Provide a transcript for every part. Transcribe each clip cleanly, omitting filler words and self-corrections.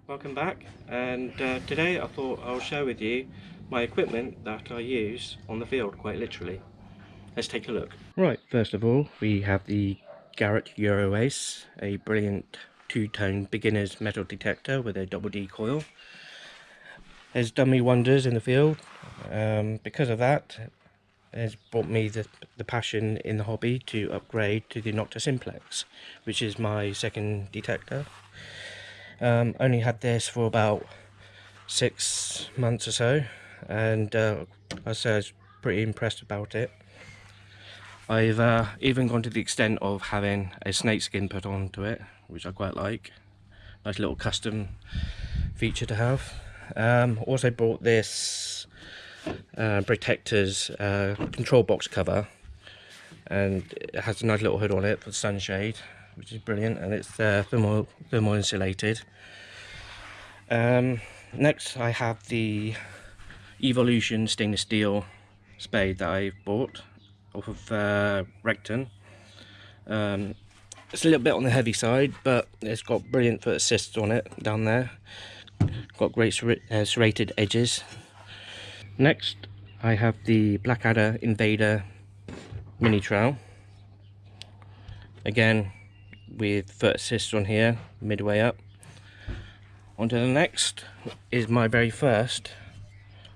welcome back, and today I thought I'll share with you my equipment that I use on the field, quite literally. Let's take a look. Right, first of all we have the Garrett Ajays, a brilliant two-tone beginner's metal detector with a double D coil. Has done me wonders in the field. Because of that, has brought me the passion in the hobby to upgrade to the simplex, which is my second detector. Only had this for about 6 months or so, and I was pretty impressed about it. I've even gone to the extent of having a snake skin put onto it, which I quite like. Nice little custom feature to have. Also bought this pro-tectors control box cover, and it has a nice little hood on it for the sunshade, which is brilliant, and it's thermal insulated. Next I have the Evolution stainless steel spade that I bought off of Recton. It's a little bit on the heavy side, but it's got brilliant foot assists on it down there. Got great serrated edges. Next I have the Blackadder Invader mini trowel, again with foot assists on here midway up. On to the next is my very first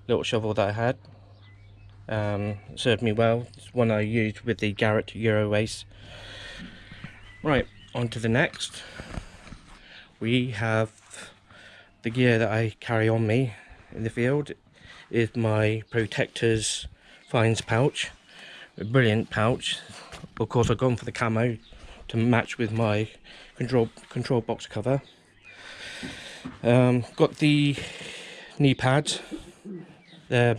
little shovel that I had. Served me well. It's one I used with the Garrett Ajays. Right, on to the next. We have the gear that I carry on me in the field. Is my pro-tectors fines pouch. A brilliant pouch. Of course I've gone for the camo to match with my control box cover. Got the knee pads. I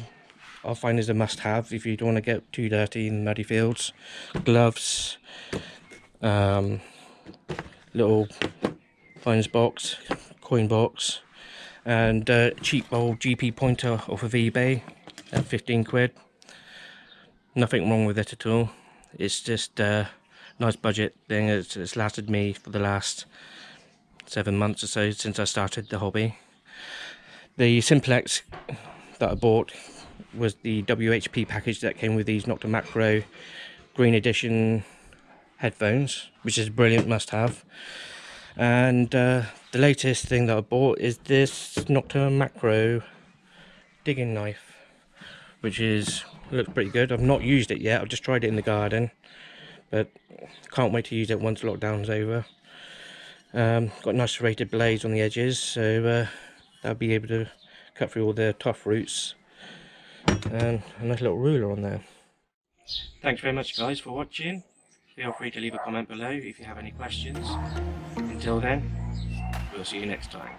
find is a must-have if you don't want to get too dirty in muddy fields. Gloves, little fines box, coin box, and cheap old GP pointer off of eBay at 15 quid. Nothing wrong with it at all. It's just a nice budget thing. It's lasted me for the last 7 months or so since I started the hobby. The simplex that I bought was the WHP package that came with these Nocta Macro Green Edition headphones, which is a brilliant must-have. And the latest thing that I bought is this Nocta Macro digging knife, which looks pretty good. I've not used it yet. I've just tried it in the garden, but can't wait to use it once lockdown's over. Got nice serrated blades on the edges, so I'll be able to cut through all the tough roots, and a nice little ruler on there. Thanks very much guys for watching. Feel free to leave a comment below if you have any questions. Until then, we'll see you next time.